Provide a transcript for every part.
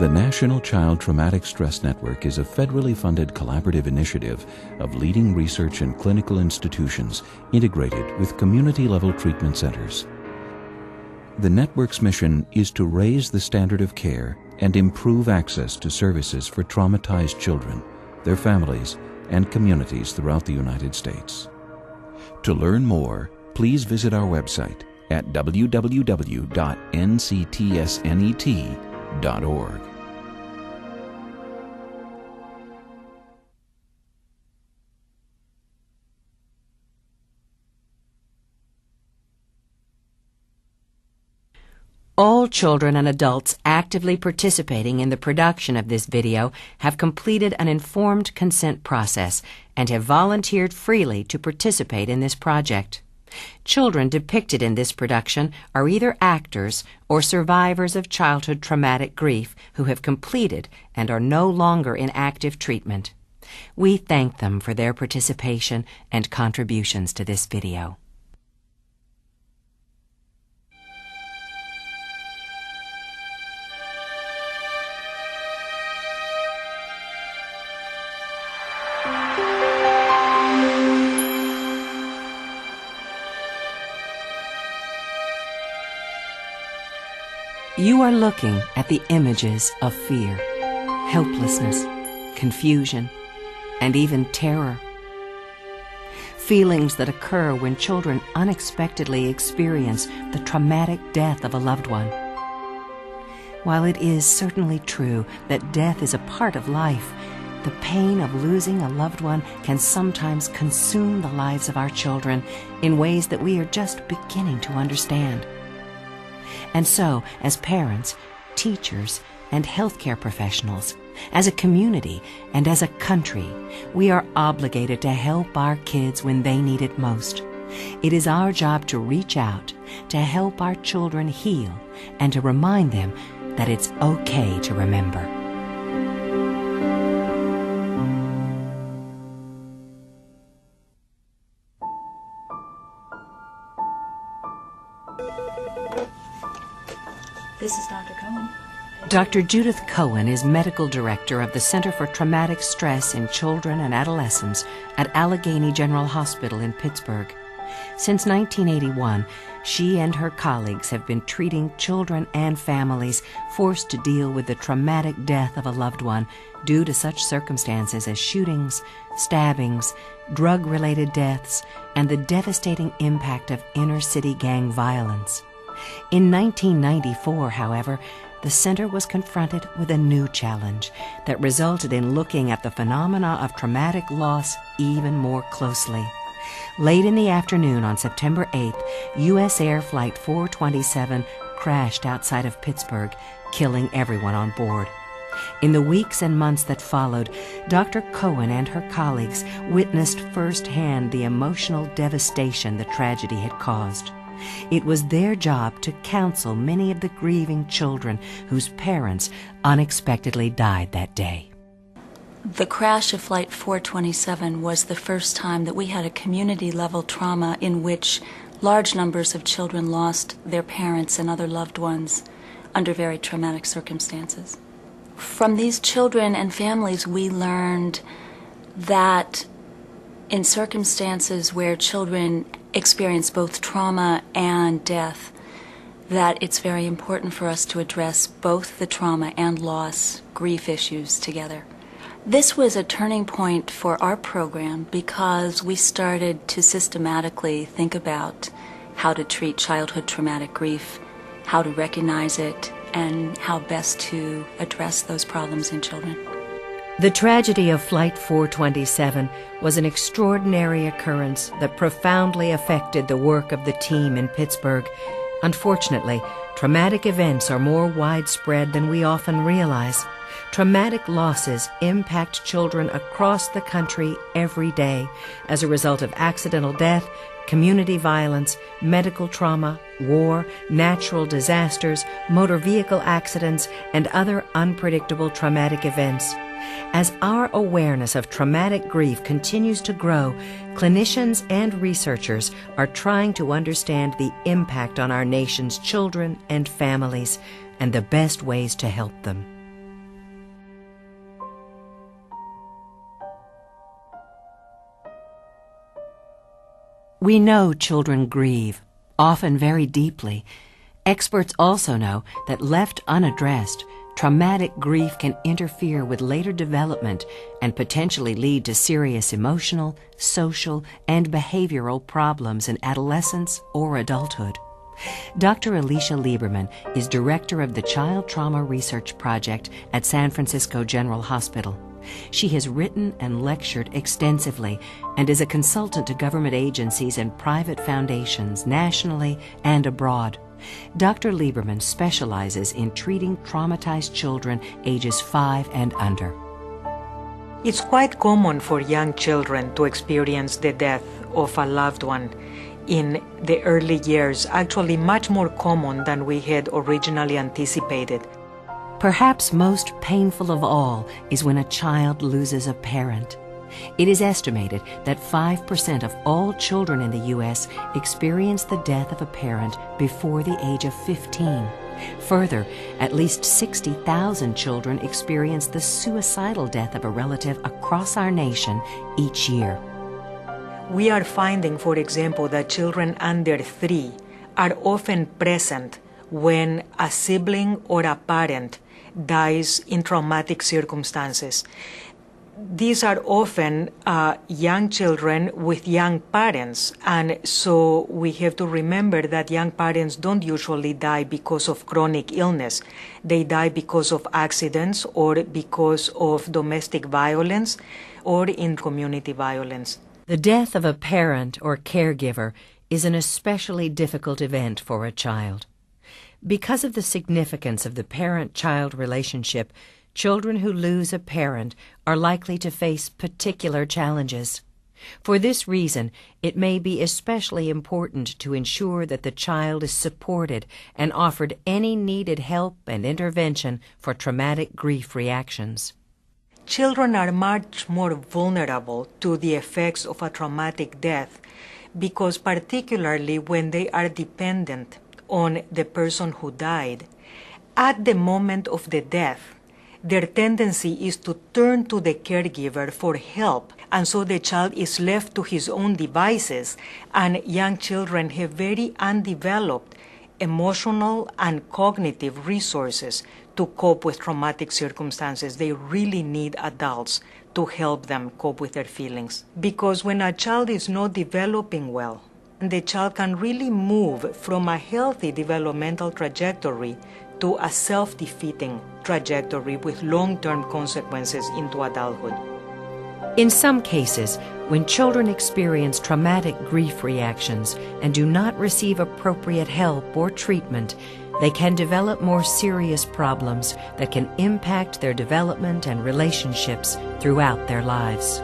The National Child Traumatic Stress Network is a federally funded collaborative initiative of leading research and clinical institutions integrated with community-level treatment centers. The network's mission is to raise the standard of care and improve access to services for traumatized children, their families, and communities throughout the United States. To learn more, please visit our website at www.nctsnet.org. All children and adults actively participating in the production of this video have completed an informed consent process and have volunteered freely to participate in this project. Children depicted in this production are either actors or survivors of childhood traumatic grief who have completed and are no longer in active treatment. We thank them for their participation and contributions to this video. You are looking at the images of fear, helplessness, confusion, and even terror. Feelings that occur when children unexpectedly experience the traumatic death of a loved one. While it is certainly true that death is a part of life, the pain of losing a loved one can sometimes consume the lives of our children in ways that we are just beginning to understand. And so, as parents, teachers, and healthcare professionals, as a community, and as a country, we are obligated to help our kids when they need it most. It is our job to reach out, to help our children heal, and to remind them that it's okay to remember. This is Dr. Cohen. Dr. Judith Cohen is Medical Director of the Center for Traumatic Stress in Children and Adolescents at Allegheny General Hospital in Pittsburgh. Since 1981, she and her colleagues have been treating children and families forced to deal with the traumatic death of a loved one due to such circumstances as shootings, stabbings, drug-related deaths, and the devastating impact of inner-city gang violence. In 1994, however, the center was confronted with a new challenge that resulted in looking at the phenomena of traumatic loss even more closely. Late in the afternoon on September 8th, U.S. Air Flight 427 crashed outside of Pittsburgh, killing everyone on board. In the weeks and months that followed, Dr. Cohen and her colleagues witnessed firsthand the emotional devastation the tragedy had caused. It was their job to counsel many of the grieving children whose parents unexpectedly died that day. The crash of Flight 427 was the first time that we had a community-level trauma in which large numbers of children lost their parents and other loved ones under very traumatic circumstances. From these children and families, we learned that in circumstances where children experience both trauma and death, that it's very important for us to address both the trauma and loss, grief issues together. This was a turning point for our program because we started to systematically think about how to treat childhood traumatic grief, how to recognize it, and how best to address those problems in children. The tragedy of Flight 427 was an extraordinary occurrence that profoundly affected the work of the team in Pittsburgh. Unfortunately, traumatic events are more widespread than we often realize. Traumatic losses impact children across the country every day as a result of accidental death, community violence, medical trauma, war, natural disasters, motor vehicle accidents, and other unpredictable traumatic events. As our awareness of traumatic grief continues to grow, clinicians and researchers are trying to understand the impact on our nation's children and families and the best ways to help them. We know children grieve, often very deeply. Experts also know that left unaddressed, traumatic grief can interfere with later development and potentially lead to serious emotional, social, and behavioral problems in adolescence or adulthood. Dr. Alicia Lieberman is director of the Child Trauma Research Project at San Francisco General Hospital. She has written and lectured extensively and is a consultant to government agencies and private foundations nationally and abroad. Dr. Lieberman specializes in treating traumatized children ages 5 and under. It's quite common for young children to experience the death of a loved one in the early years, actually much more common than we had originally anticipated. Perhaps most painful of all is when a child loses a parent. It is estimated that 5% of all children in the U.S. experience the death of a parent before the age of 15. Further, at least 60,000 children experience the suicidal death of a relative across our nation each year. We are finding, for example, that children under 3 are often present when a sibling or a parent dies in traumatic circumstances. These are often young children with young parents, and so we have to remember that young parents don't usually die because of chronic illness. They die because of accidents or because of domestic violence or in community violence. The death of a parent or caregiver is an especially difficult event for a child. Because of the significance of the parent-child relationship, children who lose a parent are likely to face particular challenges. For this reason, it may be especially important to ensure that the child is supported and offered any needed help and intervention for traumatic grief reactions. Children are much more vulnerable to the effects of a traumatic death because particularly when they are dependent on the person who died, at the moment of the death, their tendency is to turn to the caregiver for help, and so the child is left to his own devices, and young children have very undeveloped emotional and cognitive resources to cope with traumatic circumstances. They really need adults to help them cope with their feelings. Because when a child is not developing well, the child can really move from a healthy developmental trajectory to a self-defeating trajectory with long-term consequences into adulthood. In some cases, when children experience traumatic grief reactions and do not receive appropriate help or treatment, they can develop more serious problems that can impact their development and relationships throughout their lives.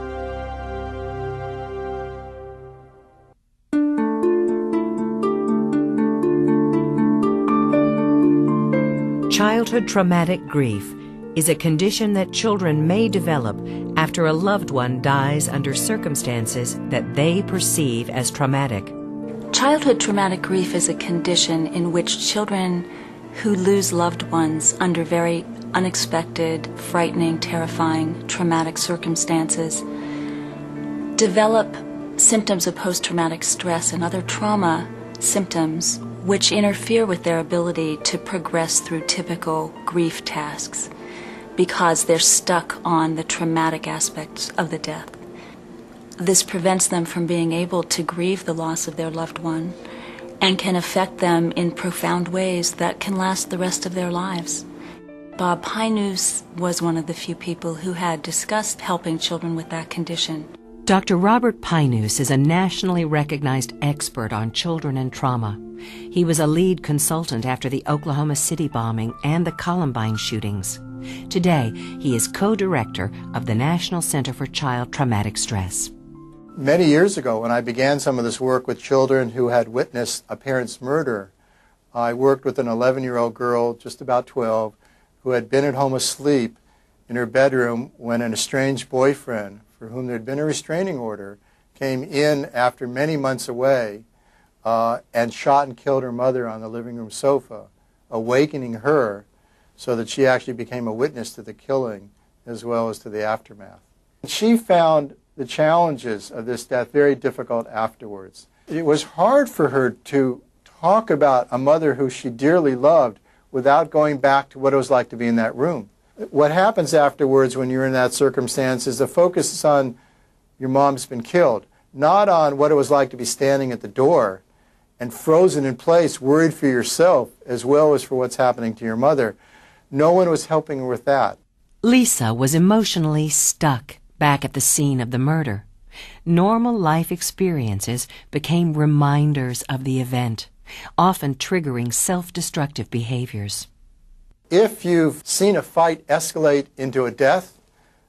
Childhood traumatic grief is a condition that children may develop after a loved one dies under circumstances that they perceive as traumatic. Childhood traumatic grief is a condition in which children who lose loved ones under very unexpected, frightening, terrifying, traumatic circumstances develop symptoms of post-traumatic stress and other trauma symptoms which interfere with their ability to progress through typical grief tasks because they're stuck on the traumatic aspects of the death. This prevents them from being able to grieve the loss of their loved one and can affect them in profound ways that can last the rest of their lives. Bob Pynoos was one of the few people who had discussed helping children with that condition. Dr. Robert Pynoos is a nationally recognized expert on children and trauma. He was a lead consultant after the Oklahoma City bombing and the Columbine shootings. Today, he is co-director of the National Center for Child Traumatic Stress. Many years ago, when I began some of this work with children who had witnessed a parent's murder, I worked with an 11-year-old girl, just about 12, who had been at home asleep in her bedroom when an estranged boyfriend, for whom there had been a restraining order, came in after many months away and shot and killed her mother on the living room sofa, awakening her so that she actually became a witness to the killing as well as to the aftermath. She found the challenges of this death very difficult afterwards. It was hard for her to talk about a mother who she dearly loved without going back to what it was like to be in that room. What happens afterwards when you're in that circumstance is the focus is on your mom's been killed, not on what it was like to be standing at the door and frozen in place, worried for yourself as well as for what's happening to your mother. No one was helping her with that. Lisa was emotionally stuck back at the scene of the murder. Normal life experiences became reminders of the event, often triggering self-destructive behaviors. If you've seen a fight escalate into a death,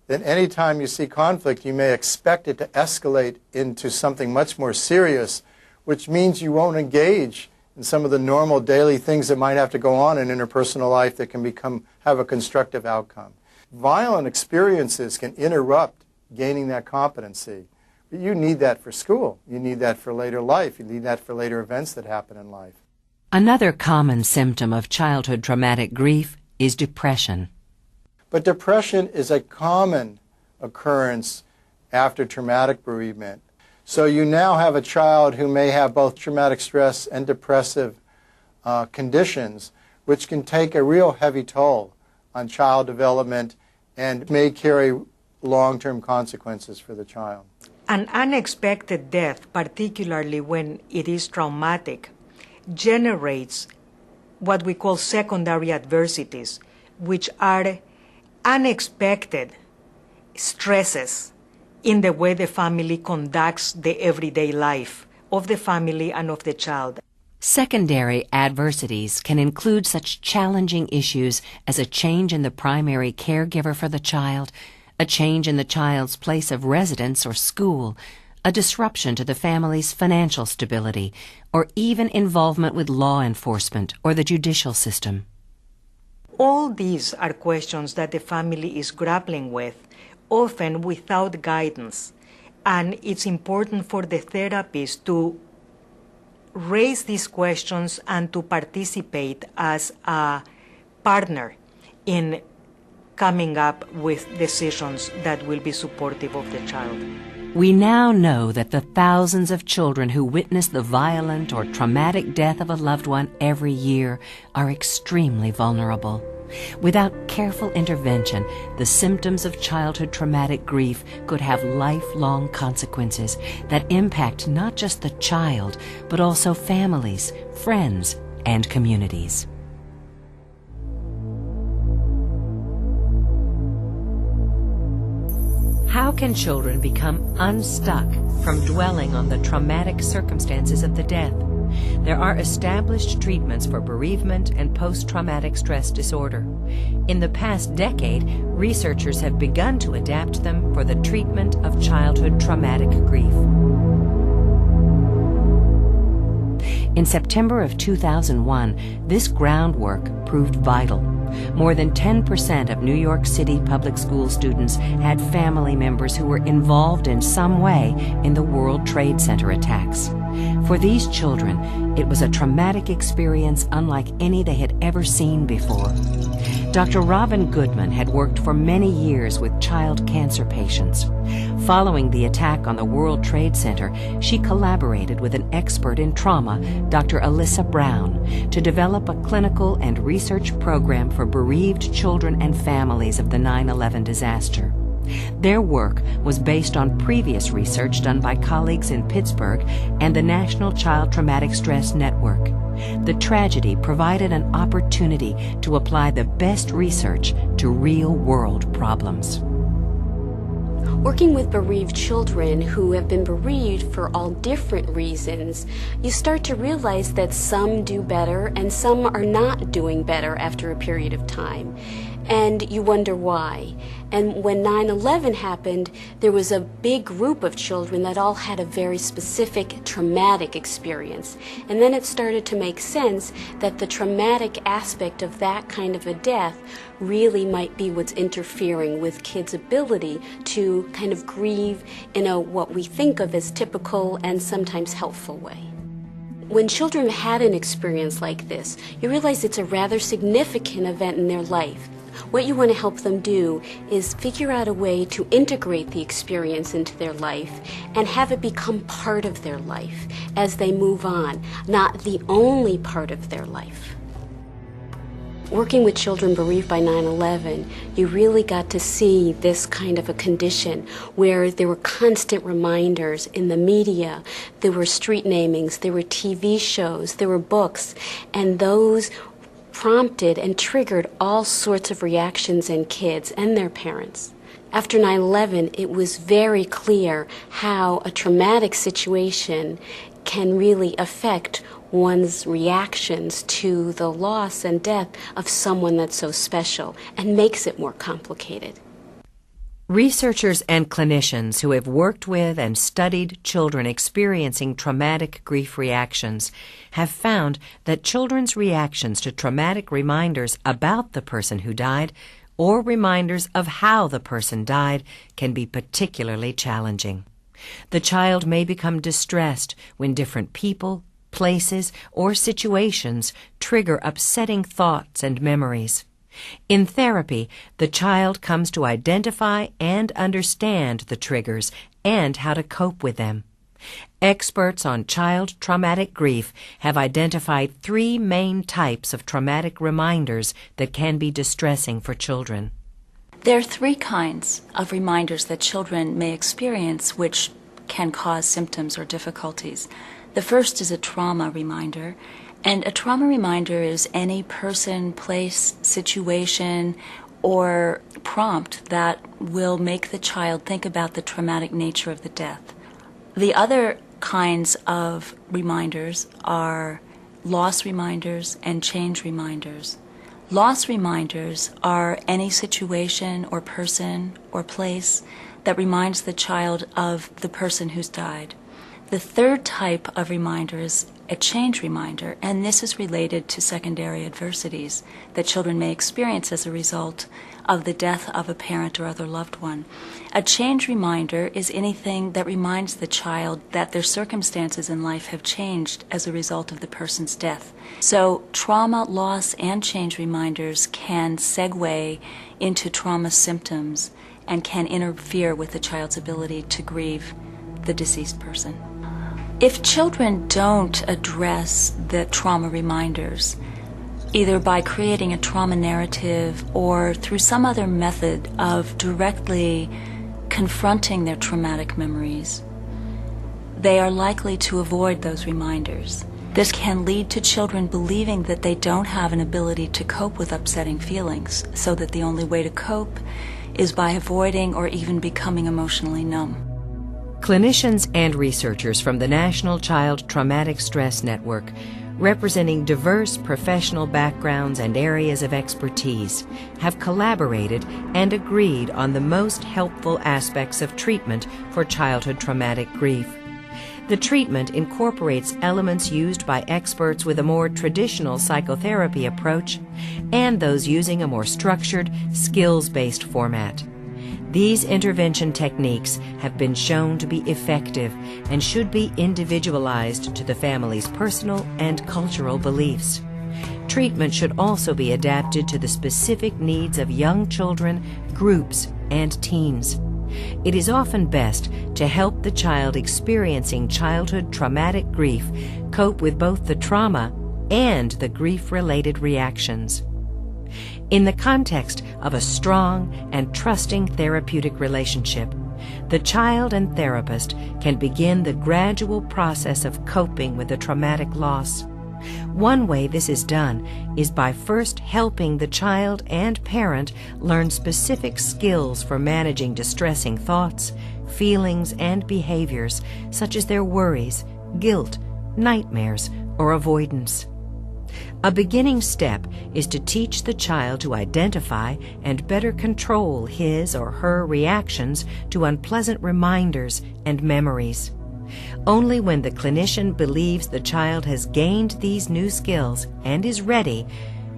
then any time you see conflict, you may expect it to escalate into something much more serious, which means you won't engage in some of the normal daily things that might have to go on in interpersonal life that can have a constructive outcome. Violent experiences can interrupt gaining that competency. But you need that for school. You need that for later life. You need that for later events that happen in life. Another common symptom of childhood traumatic grief is depression. But depression is a common occurrence after traumatic bereavement. So you now have a child who may have both traumatic stress and depressive conditions, which can take a real heavy toll on child development and may carry long-term consequences for the child. An unexpected death, particularly when it is traumatic, generates what we call secondary adversities, which are unexpected stresses in the way the family conducts the everyday life of the family and of the child. Secondary adversities can include such challenging issues as a change in the primary caregiver for the child, a change in the child's place of residence or school, a disruption to the family's financial stability, or even involvement with law enforcement or the judicial system. All these are questions that the family is grappling with, often without guidance, and it's important for the therapist to raise these questions and to participate as a partner in coming up with decisions that will be supportive of the child. We now know that the thousands of children who witness the violent or traumatic death of a loved one every year are extremely vulnerable. Without careful intervention, the symptoms of childhood traumatic grief could have lifelong consequences that impact not just the child, but also families, friends, and communities. How can children become unstuck from dwelling on the traumatic circumstances of the death? There are established treatments for bereavement and post-traumatic stress disorder. In the past decade, researchers have begun to adapt them for the treatment of childhood traumatic grief. In September of 2001, this groundwork proved vital. More than 10% of New York City public school students had family members who were involved in some way in the World Trade Center attacks. For these children, it was a traumatic experience unlike any they had ever seen before. Dr. Robin Goodman had worked for many years with child cancer patients. Following the attack on the World Trade Center, she collaborated with an expert in trauma, Dr. Alyssa Brown, to develop a clinical and research program for bereaved children and families of the 9/11 disaster. Their work was based on previous research done by colleagues in Pittsburgh and the National Child Traumatic Stress Network. The tragedy provided an opportunity to apply the best research to real-world problems. Working with bereaved children who have been bereaved for all different reasons, you start to realize that some do better and some are not doing better after a period of time. And you wonder why. And when 9/11 happened, there was a big group of children that all had a very specific traumatic experience. And then it started to make sense that the traumatic aspect of that kind of a death really might be what's interfering with kids' ability to kind of grieve in a what we think of as typical and sometimes helpful way. When children had an experience like this, you realize it's a rather significant event in their life. What you want to help them do is figure out a way to integrate the experience into their life and have it become part of their life as they move on, not the only part of their life. Working with children bereaved by 9/11, you really got to see this kind of a condition where there were constant reminders in the media, there were street namings, there were TV shows, there were books, and those prompted and triggered all sorts of reactions in kids and their parents. After 9/11, it was very clear how a traumatic situation can really affect one's reactions to the loss and death of someone that's so special and makes it more complicated. Researchers and clinicians who have worked with and studied children experiencing traumatic grief reactions have found that children's reactions to traumatic reminders about the person who died or reminders of how the person died can be particularly challenging. The child may become distressed when different people, places, or situations trigger upsetting thoughts and memories. In therapy, the child comes to identify and understand the triggers and how to cope with them. Experts on child traumatic grief have identified 3 main types of traumatic reminders that can be distressing for children. There are 3 kinds of reminders that children may experience which can cause symptoms or difficulties. The first is a trauma reminder, and a trauma reminder is any person, place, situation, or prompt that will make the child think about the traumatic nature of the death. The other kinds of reminders are loss reminders and change reminders. Loss reminders are any situation or person or place that reminds the child of the person who's died. The third type of reminder is a change reminder, and this is related to secondary adversities that children may experience as a result of the death of a parent or other loved one. A change reminder is anything that reminds the child that their circumstances in life have changed as a result of the person's death. So trauma, loss, and change reminders can segue into trauma symptoms and can interfere with the child's ability to grieve the deceased person. If children don't address the trauma reminders, either by creating a trauma narrative or through some other method of directly confronting their traumatic memories, they are likely to avoid those reminders. This can lead to children believing that they don't have an ability to cope with upsetting feelings, so that the only way to cope is by avoiding or even becoming emotionally numb. Clinicians and researchers from the National Child Traumatic Stress Network, representing diverse professional backgrounds and areas of expertise, have collaborated and agreed on the most helpful aspects of treatment for childhood traumatic grief. The treatment incorporates elements used by experts with a more traditional psychotherapy approach and those using a more structured, skills-based format. These intervention techniques have been shown to be effective and should be individualized to the family's personal and cultural beliefs. Treatment should also be adapted to the specific needs of young children, groups, and teens. It is often best to help the child experiencing childhood traumatic grief cope with both the trauma and the grief-related reactions. In the context of a strong and trusting therapeutic relationship, the child and therapist can begin the gradual process of coping with the traumatic loss. One way this is done is by first helping the child and parent learn specific skills for managing distressing thoughts, feelings, and behaviors, such as their worries, guilt, nightmares, or avoidance. A beginning step is to teach the child to identify and better control his or her reactions to unpleasant reminders and memories. Only when the clinician believes the child has gained these new skills and is ready,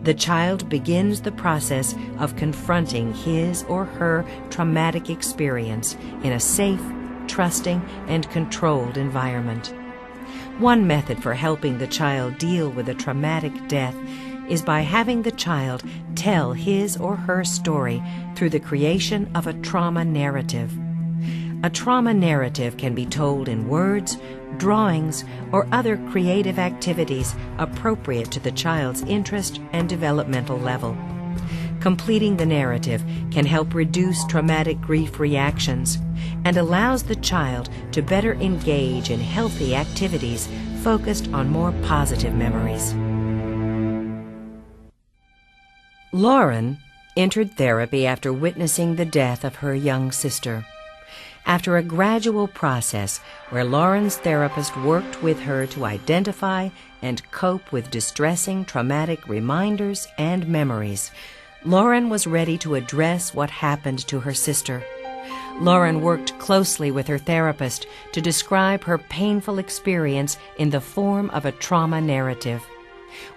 the child begins the process of confronting his or her traumatic experience in a safe, trusting, and controlled environment. One method for helping the child deal with a traumatic death is by having the child tell his or her story through the creation of a trauma narrative. A trauma narrative can be told in words, drawings, or other creative activities appropriate to the child's interest and developmental level. Completing the narrative can help reduce traumatic grief reactions and allows the child to better engage in healthy activities focused on more positive memories. Lauren entered therapy after witnessing the death of her young sister. After a gradual process where Lauren's therapist worked with her to identify and cope with distressing traumatic reminders and memories, Lauren was ready to address what happened to her sister. Lauren worked closely with her therapist to describe her painful experience in the form of a trauma narrative.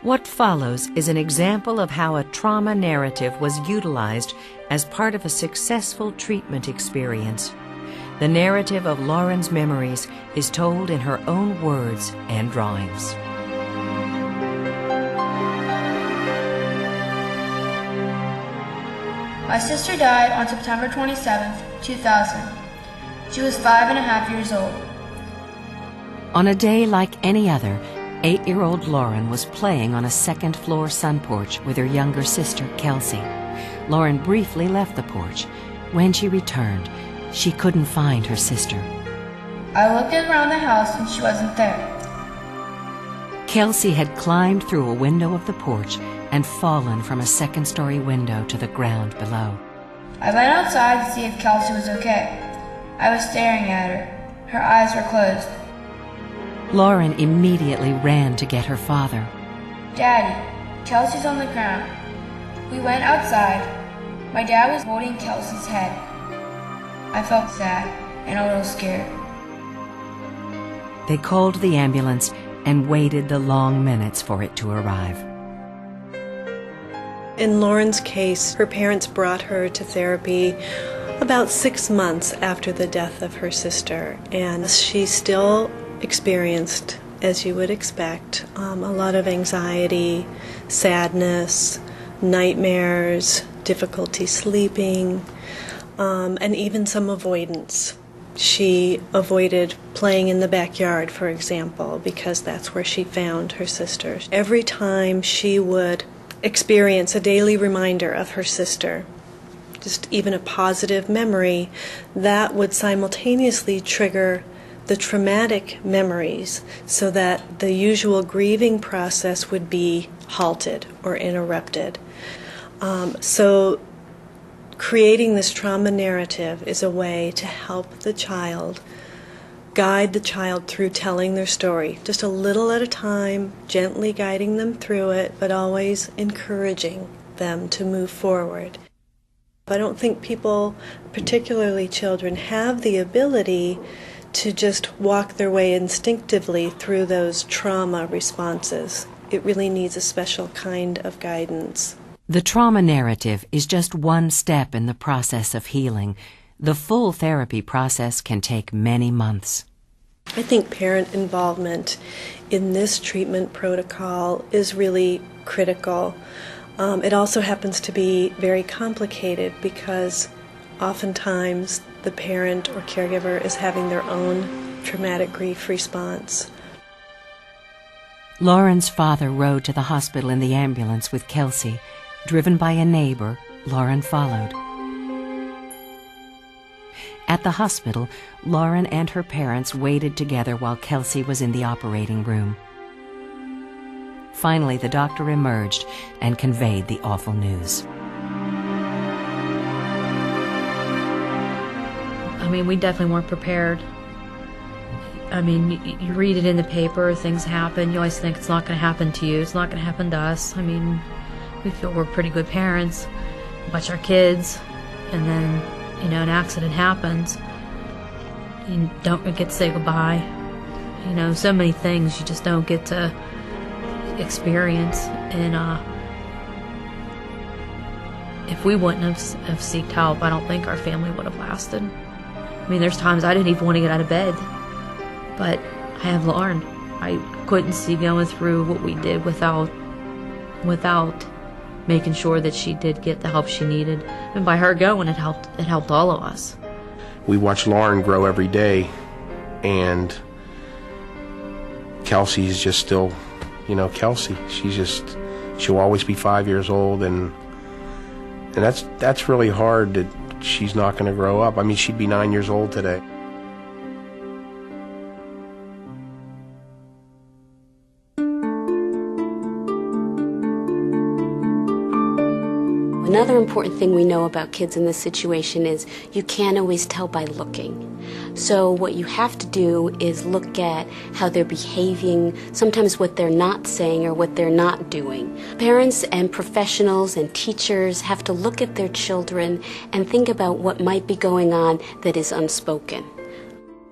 What follows is an example of how a trauma narrative was utilized as part of a successful treatment experience. The narrative of Lauren's memories is told in her own words and drawings. My sister died on September 27, 2000. She was 5.5 years old. On a day like any other, 8-year-old Lauren was playing on a second-floor sun porch with her younger sister, Kelsey. Lauren briefly left the porch. When she returned, she couldn't find her sister. I looked around the house and she wasn't there. Kelsey had climbed through a window of the porch and fallen from a second-story window to the ground below. I went outside to see if Kelsey was okay. I was staring at her. Her eyes were closed. Lauren immediately ran to get her father. Daddy, Kelsey's on the ground. We went outside. My dad was holding Kelsey's head. I felt sad and a little scared. They called the ambulance and waited the long minutes for it to arrive. In Lauren's case, her parents brought her to therapy about 6 months after the death of her sister, and she still experienced, as you would expect, a lot of anxiety, sadness, nightmares, difficulty sleeping, and even some avoidance. She avoided playing in the backyard, for example, because that's where she found her sister. Every time she would experience a daily reminder of her sister, just even a positive memory, that would simultaneously trigger the traumatic memories so that the usual grieving process would be halted or interrupted. So creating this trauma narrative is a way to help the child, guide the child through telling their story, just a little at a time, gently guiding them through it, but always encouraging them to move forward. I don't think people, particularly children, have the ability to just walk their way instinctively through those trauma responses. It really needs a special kind of guidance. The trauma narrative is just one step in the process of healing. The full therapy process can take many months. I think parent involvement in this treatment protocol is really critical. It also happens to be very complicated because oftentimes the parent or caregiver is having their own traumatic grief response. Lauren's father rode to the hospital in the ambulance with Kelsey. Driven by a neighbor, Lauren followed. At the hospital, Lauren and her parents waited together while Kelsey was in the operating room. Finally, the doctor emerged and conveyed the awful news. I mean, we definitely weren't prepared. I mean, you read it in the paper, things happen, you always think it's not going to happen to you, it's not going to happen to us. I mean, we feel we're pretty good parents, watch our kids, and then, you know, an accident happens. You don't get to say goodbye. You know, so many things you just don't get to experience. And if we wouldn't have sought help, I don't think our family would have lasted. I mean, there's times I didn't even want to get out of bed, but I have Lauren. I couldn't see going through what we did without without making sure that she did get the help she needed. And by her going, it helped all of us. We watch Lauren grow every day, and Kelsey's just still, Kelsey. She'll always be 5 years old, and that's really hard that she's not going to grow up. I mean, she'd be 9 years old today. Another important thing we know about kids in this situation is you can't always tell by looking. So what you have to do is look at how they're behaving, sometimes what they're not saying or what they're not doing. Parents and professionals and teachers have to look at their children and think about what might be going on that is unspoken.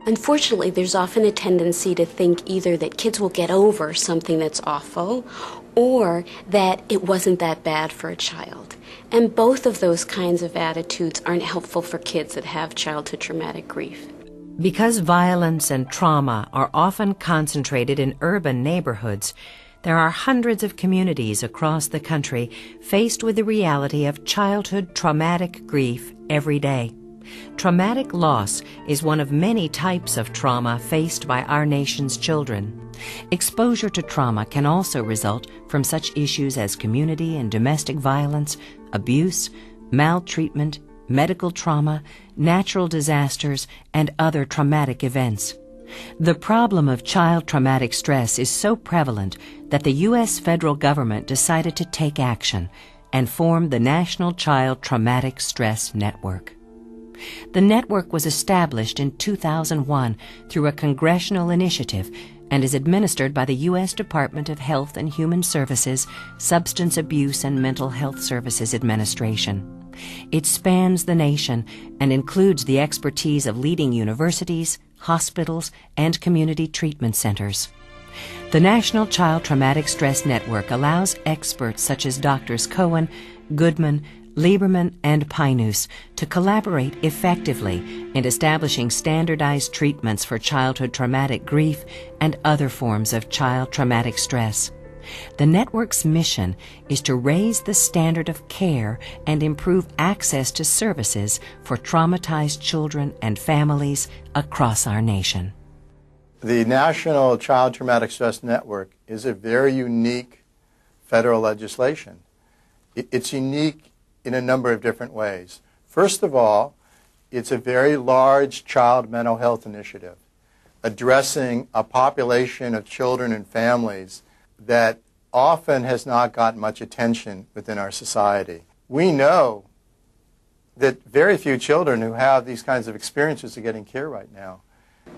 Unfortunately, there's often a tendency to think either that kids will get over something that's awful or that it wasn't that bad for a child. And both of those kinds of attitudes aren't helpful for kids that have childhood traumatic grief. Because violence and trauma are often concentrated in urban neighborhoods, there are hundreds of communities across the country faced with the reality of childhood traumatic grief every day. Traumatic loss is one of many types of trauma faced by our nation's children. Exposure to trauma can also result from such issues as community and domestic violence, abuse, maltreatment, medical trauma, natural disasters, and other traumatic events. The problem of child traumatic stress is so prevalent that the U.S. federal government decided to take action and form the National Child Traumatic Stress Network. The network was established in 2001 through a congressional initiative and is administered by the U.S. Department of Health and Human Services, Substance Abuse and Mental Health Services Administration. It spans the nation and includes the expertise of leading universities, hospitals, and community treatment centers. The National Child Traumatic Stress Network allows experts such as Drs. Cohen, Goodman, Lieberman, and Pinus to collaborate effectively in establishing standardized treatments for childhood traumatic grief and other forms of child traumatic stress. The network's mission is to raise the standard of care and improve access to services for traumatized children and families across our nation. The National Child Traumatic Stress Network is a very unique federal legislation. It's unique in a number of different ways. First of all, it's a very large child mental health initiative addressing a population of children and families that often has not gotten much attention within our society. We know that very few children who have these kinds of experiences are getting care right now.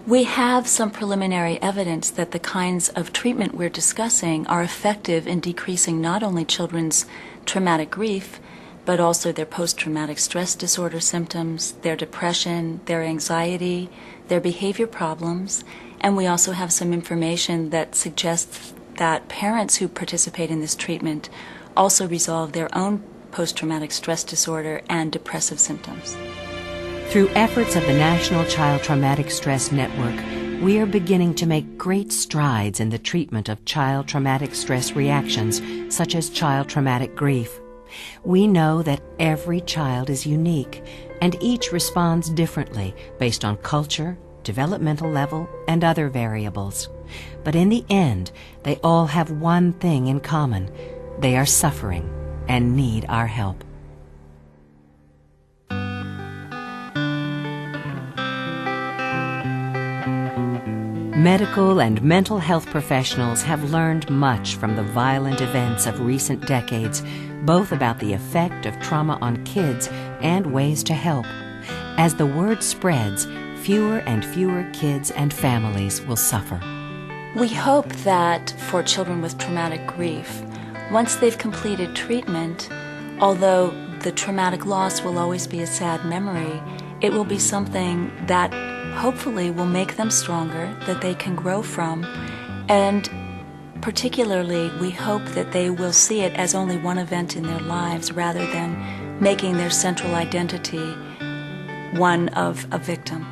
We have some preliminary evidence that the kinds of treatment we're discussing are effective in decreasing not only children's traumatic grief, but also their post-traumatic stress disorder symptoms, their depression, their anxiety, their behavior problems, and we also have some information that suggests that parents who participate in this treatment also resolve their own post-traumatic stress disorder and depressive symptoms. Through efforts of the National Child Traumatic Stress Network, we are beginning to make great strides in the treatment of child traumatic stress reactions, such as child traumatic grief. We know that every child is unique, and each responds differently based on culture, developmental level, and other variables. But in the end, they all have one thing in common. They are suffering and need our help. Medical and mental health professionals have learned much from the violent events of recent decades, both about the effect of trauma on kids and ways to help. As the word spreads, fewer and fewer kids and families will suffer. We hope that for children with traumatic grief, once they've completed treatment, although the traumatic loss will always be a sad memory, it will be something that hopefully will make them stronger, that they can grow from, and particularly we hope that they will see it as only one event in their lives rather than making their central identity one of a victim.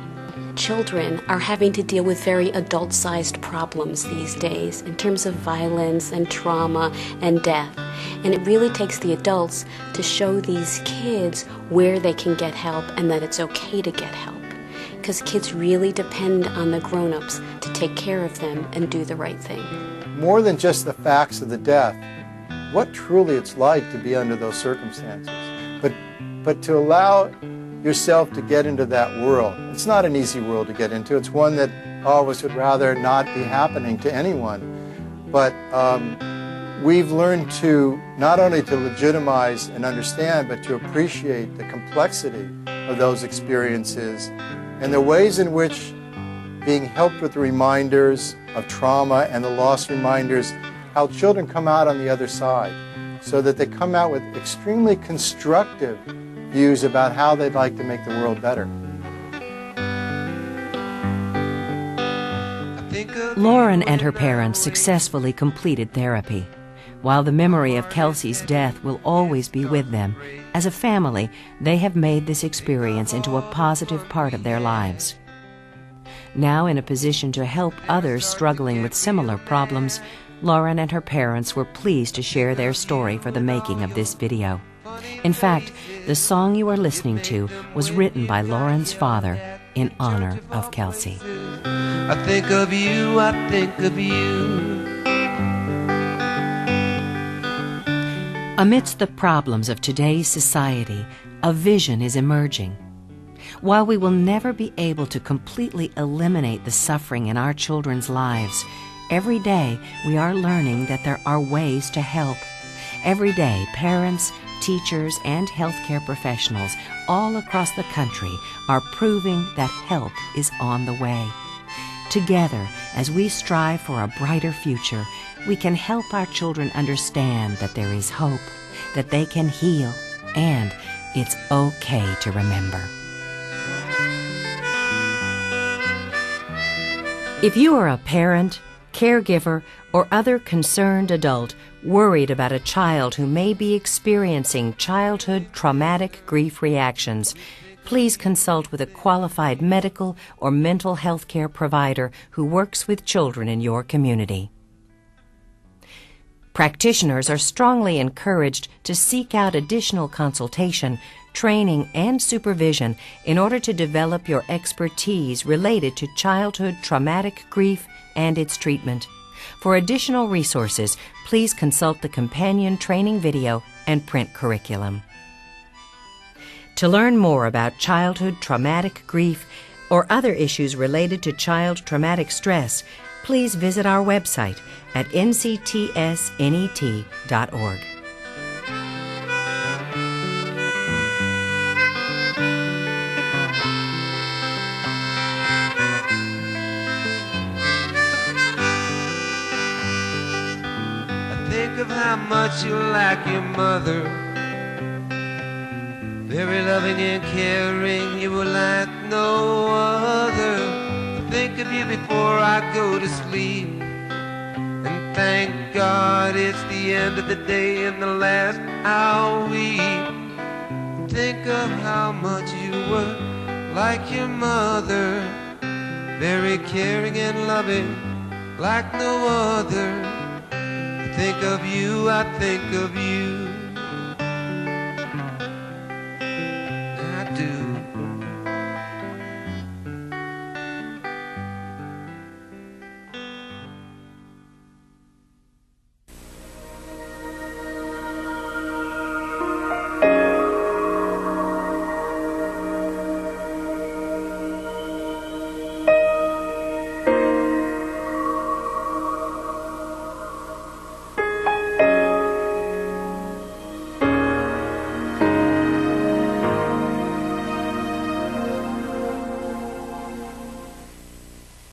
children are having to deal with very adult-sized problems these days in terms of violence and trauma and death. And it really takes the adults to show these kids where they can get help and that it's okay to get help. Because kids really depend on the grown-ups to take care of them and do the right thing. More than just the facts of the death, what truly it's like to be under those circumstances. But to allow yourself to get into that world. It's not an easy world to get into. It's one that all of us would rather not be happening to anyone. But we've learned to not only to legitimize and understand, but to appreciate the complexity of those experiences and the ways in which being helped with the reminders of trauma and the loss reminders, how children come out on the other side, so that they come out with extremely constructive views about how they'd like to make the world better. Lauren and her parents successfully completed therapy. While the memory of Kelsey's death will always be with them, as a family, they have made this experience into a positive part of their lives. Now in a position to help others struggling with similar problems, Lauren and her parents were pleased to share their story for the making of this video. In fact, the song you are listening to was written by Lauren's father in honor of Kelsey. I think of you, I think of you. Amidst the problems of today's society, a vision is emerging. While we will never be able to completely eliminate the suffering in our children's lives, every day we are learning that there are ways to help. Every day, parents, teachers, and healthcare professionals all across the country are proving that help is on the way. Together, as we strive for a brighter future, we can help our children understand that there is hope, that they can heal, and it's okay to remember. If you are a parent, caregiver, or other concerned adult worried about a child who may be experiencing childhood traumatic grief reactions, please consult with a qualified medical or mental health care provider who works with children in your community. Practitioners are strongly encouraged to seek out additional consultation, training, and supervision in order to develop your expertise related to childhood traumatic grief and its treatment. For additional resources, please consult the companion training video and print curriculum. To learn more about childhood traumatic grief or other issues related to child traumatic stress, please visit our website at nctsnet.org. Think of how much you like your mother. Very loving and caring, you were like no other. I think of you before I go to sleep, and thank God it's the end of the day and the last I'll weep. Think of how much you were like your mother, very caring and loving like no other. Think of you, I think of you. I do.